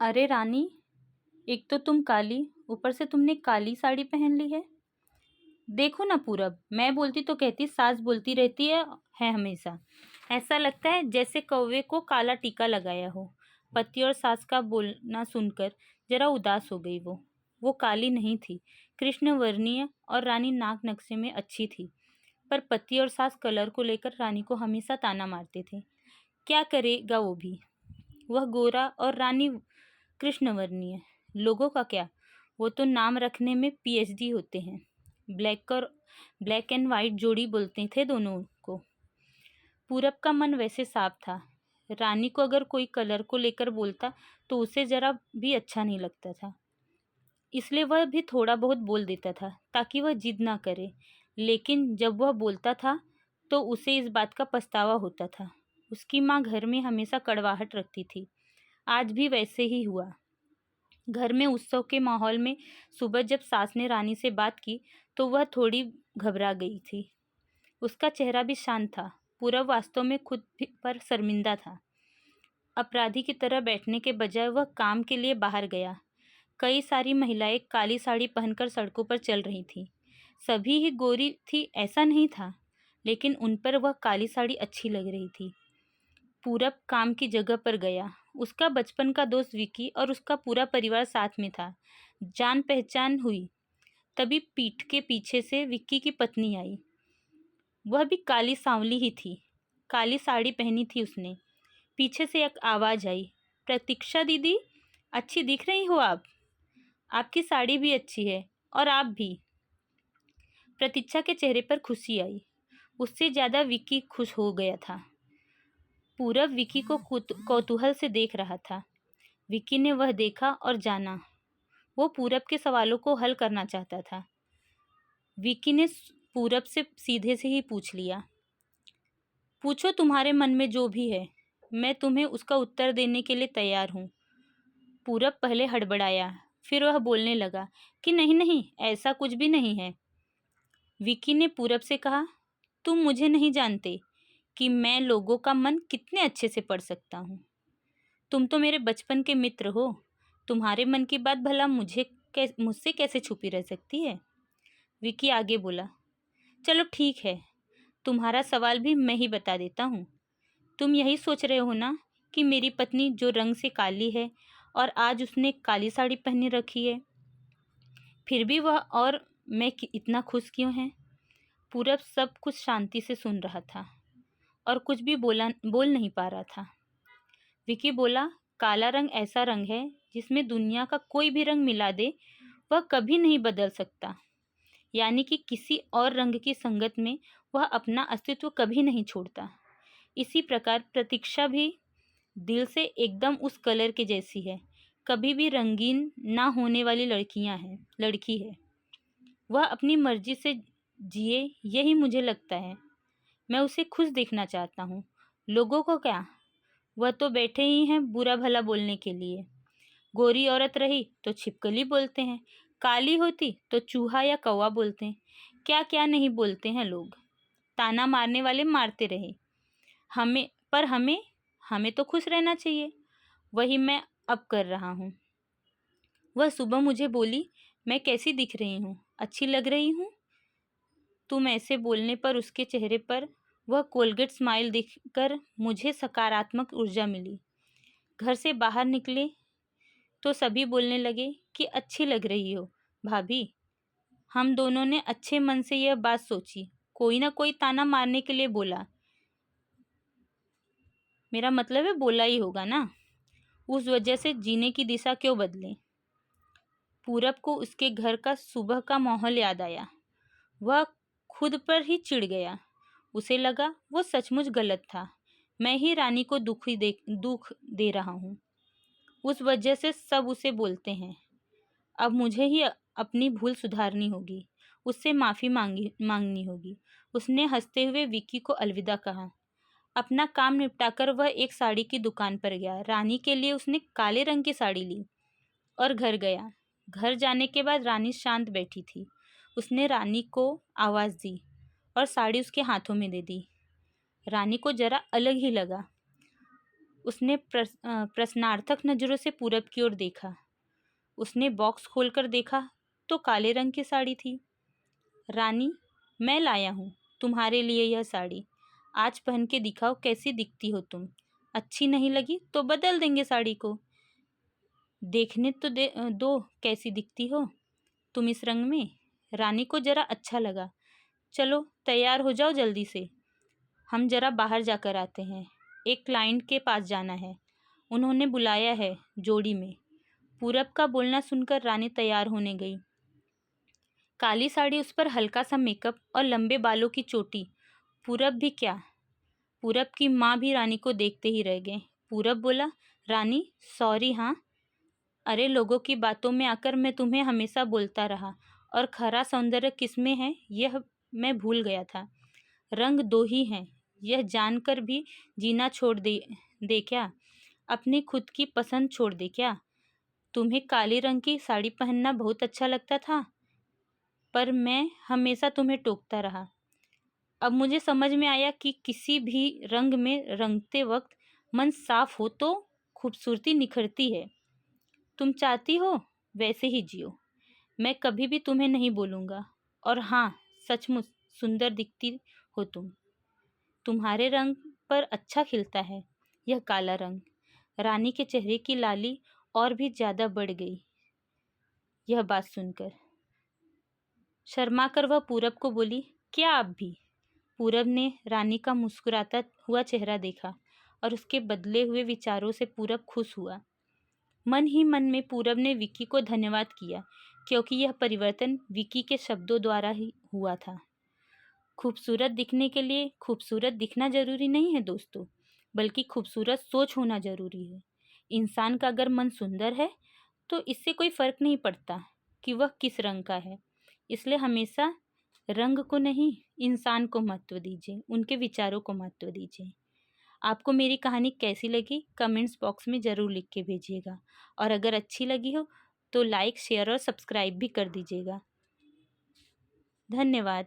अरे रानी, एक तो तुम काली, ऊपर से तुमने काली साड़ी पहन ली है। देखो ना पूरब, मैं बोलती तो कहती सास बोलती रहती है हमेशा। ऐसा लगता है जैसे कौवे को काला टीका लगाया हो। पति और सास का बोलना सुनकर जरा उदास हो गई वो काली नहीं थी, कृष्ण वर्णीय और रानी नाक नक्शे में अच्छी थी। पर पति और सास कलर को लेकर रानी को हमेशा ताना मारते थे। क्या करेगा वो भी, वह गोरा और रानी कृष्णवर्णीय। लोगों का क्या, वो तो नाम रखने में पीएचडी होते हैं। ब्लैक एंड वाइट जोड़ी बोलते थे दोनों को। पूरब का मन वैसे साफ था। रानी को अगर कोई कलर को लेकर बोलता तो उसे जरा भी अच्छा नहीं लगता था, इसलिए वह भी थोड़ा बहुत बोल देता था ताकि वह जिद ना करे। लेकिन जब वह बोलता था तो उसे इस बात का पछतावा होता था। उसकी माँ घर में हमेशा कड़वाहट रखती थी। आज भी वैसे ही हुआ। घर में उत्सव के माहौल में सुबह जब सास ने रानी से बात की तो वह थोड़ी घबरा गई थी। उसका चेहरा भी शांत था। पूरब वास्तव में पर शर्मिंदा था। अपराधी की तरह बैठने के बजाय वह काम के लिए बाहर गया। कई सारी महिलाएं काली साड़ी पहनकर सड़कों पर चल रही थीं। सभी ही गोरी थी ऐसा नहीं था, लेकिन उन पर वह काली साड़ी अच्छी लग रही थी। पूरब काम की जगह पर गया। उसका बचपन का दोस्त विकी और उसका पूरा परिवार साथ में था। जान पहचान हुई। तभी पीठ के पीछे से विक्की की पत्नी आई। वह भी काली सांवली ही थी। काली साड़ी पहनी थी उसने। पीछे से एक आवाज़ आई, प्रतीक्षा दीदी, अच्छी दिख रही हो आप। आपकी साड़ी भी अच्छी है और आप भी। प्रतीक्षा के चेहरे पर खुशी आई। उससे ज़्यादा विक्की खुश हो गया था। पूरब विक्की को कौतूहल से देख रहा था। विक्की ने वह देखा और जाना। वो पूरब के सवालों को हल करना चाहता था। विक्की ने पूरब से सीधे से ही पूछ लिया, पूछो तुम्हारे मन में जो भी है, मैं तुम्हें उसका उत्तर देने के लिए तैयार हूँ। पूरब पहले हड़बड़ाया, फिर वह बोलने लगा कि नहीं नहीं, ऐसा कुछ भी नहीं है। विक्की ने पूरब से कहा, तुम मुझे नहीं जानते कि मैं लोगों का मन कितने अच्छे से पढ़ सकता हूँ। तुम तो मेरे बचपन के मित्र हो। तुम्हारे मन की बात भला मुझसे कैसे छुपी रह सकती है। विक्की आगे बोला, चलो ठीक है, तुम्हारा सवाल भी मैं ही बता देता हूँ। तुम यही सोच रहे हो ना कि मेरी पत्नी जो रंग से काली है और आज उसने काली साड़ी पहनी रखी है, फिर भी वह और मैं इतना खुश क्यों हैं। पूरब सब कुछ शांति से सुन रहा था और कुछ भी बोल नहीं पा रहा था। विकी बोला, काला रंग ऐसा रंग है जिसमें दुनिया का कोई भी रंग मिला दे वह कभी नहीं बदल सकता। यानी कि किसी और रंग की संगत में वह अपना अस्तित्व कभी नहीं छोड़ता। इसी प्रकार प्रतीक्षा भी दिल से एकदम उस कलर के जैसी है, कभी भी रंगीन ना होने वाली लड़की है। वह अपनी मर्जी से जिए, यही मुझे लगता है। मैं उसे खुश देखना चाहता हूँ। लोगों को क्या, वह तो बैठे ही हैं बुरा भला बोलने के लिए। गोरी औरत रही तो छिपकली बोलते हैं, काली होती तो चूहा या कौवा बोलते हैं। क्या क्या नहीं बोलते हैं लोग। ताना मारने वाले मारते रहे। हमें हमें तो खुश रहना चाहिए। वही मैं अब कर रहा हूँ। वह सुबह मुझे बोली, मैं कैसी दिख रही हूँ, अच्छी लग रही हूँ। तुम ऐसे बोलने पर उसके चेहरे पर वह कोलगेट स्माइल देखकर मुझे सकारात्मक ऊर्जा मिली। घर से बाहर निकले तो सभी बोलने लगे कि अच्छी लग रही हो भाभी। हम दोनों ने अच्छे मन से यह बात सोची। कोई ना कोई ताना मारने के लिए बोला, मेरा मतलब है बोला ही होगा ना। उस वजह से जीने की दिशा क्यों बदले। पूरब को उसके घर का सुबह का माहौल याद आया। वह खुद पर ही चिढ़ गया। उसे लगा वो सचमुच गलत था। मैं ही रानी को दुख दे रहा हूँ। उस वजह से सब उसे बोलते हैं। अब मुझे ही अपनी भूल सुधारनी होगी, उससे माफ़ी मांगनी होगी। उसने हंसते हुए विक्की को अलविदा कहा। अपना काम निपटाकर वह एक साड़ी की दुकान पर गया। रानी के लिए उसने काले रंग की साड़ी ली और घर गया। घर जाने के बाद रानी शांत बैठी थी। उसने रानी को आवाज़ दी और साड़ी उसके हाथों में दे दी। रानी को जरा अलग ही लगा। उसने प्रश्नार्थक नज़रों से पूरब की ओर देखा। उसने बॉक्स खोलकर देखा तो काले रंग की साड़ी थी। रानी, मैं लाया हूँ तुम्हारे लिए यह साड़ी। आज पहन के दिखाओ कैसी दिखती हो तुम। अच्छी नहीं लगी तो बदल देंगे साड़ी को। देखने तो दो कैसी दिखती हो तुम इस रंग में। रानी को जरा अच्छा लगा। चलो तैयार हो जाओ जल्दी से, हम जरा बाहर जाकर आते हैं। एक क्लाइंट के पास जाना है, उन्होंने बुलाया है जोड़ी में। पूरब का बोलना सुनकर रानी तैयार होने गई। काली साड़ी, उस पर हल्का सा मेकअप और लंबे बालों की चोटी। पूरब भी क्या, पूरब की माँ भी रानी को देखते ही रह गए। पूरब बोला, रानी सॉरी। हाँ, अरे लोगों की बातों में आकर मैं तुम्हें हमेशा बोलता रहा, और खरा सौंदर्य किसमें है यह मैं भूल गया था। रंग दो ही हैं, यह जानकर भी जीना छोड़ दे क्या? अपनी खुद की पसंद छोड़ दे क्या? तुम्हें काले रंग की साड़ी पहनना बहुत अच्छा लगता था, पर मैं हमेशा तुम्हें टोकता रहा। अब मुझे समझ में आया कि किसी भी रंग में रंगते वक्त मन साफ हो तो खूबसूरती निखरती है। तुम चाहती हो वैसे ही जियो, मैं कभी भी तुम्हें नहीं बोलूँगा। और हाँ, सचमुच सुंदर दिखती हो तुम। तुम्हारे रंग पर अच्छा खिलता है यह काला रंग। रानी के चेहरे की लाली और भी ज्यादा बढ़ गई यह बात सुनकर। शर्मा कर वह पूरब को बोली, क्या आप भी? पूरब ने रानी का मुस्कुराता हुआ चेहरा देखा और उसके बदले हुए विचारों से पूरब खुश हुआ। मन ही मन में पूरब ने विकी को धन्यवाद किया, क्योंकि यह परिवर्तन विकी के शब्दों द्वारा ही हुआ था। खूबसूरत दिखने के लिए खूबसूरत दिखना जरूरी नहीं है दोस्तों, बल्कि खूबसूरत सोच होना जरूरी है। इंसान का अगर मन सुंदर है तो इससे कोई फर्क नहीं पड़ता कि वह किस रंग का है। इसलिए हमेशा रंग को नहीं, इंसान को महत्व दीजिए, उनके विचारों को महत्व दीजिए। आपको मेरी कहानी कैसी लगी कमेंट्स बॉक्स में ज़रूर लिख के भेजिएगा, और अगर अच्छी लगी हो तो लाइक, शेयर और सब्सक्राइब भी कर दीजिएगा। धन्यवाद।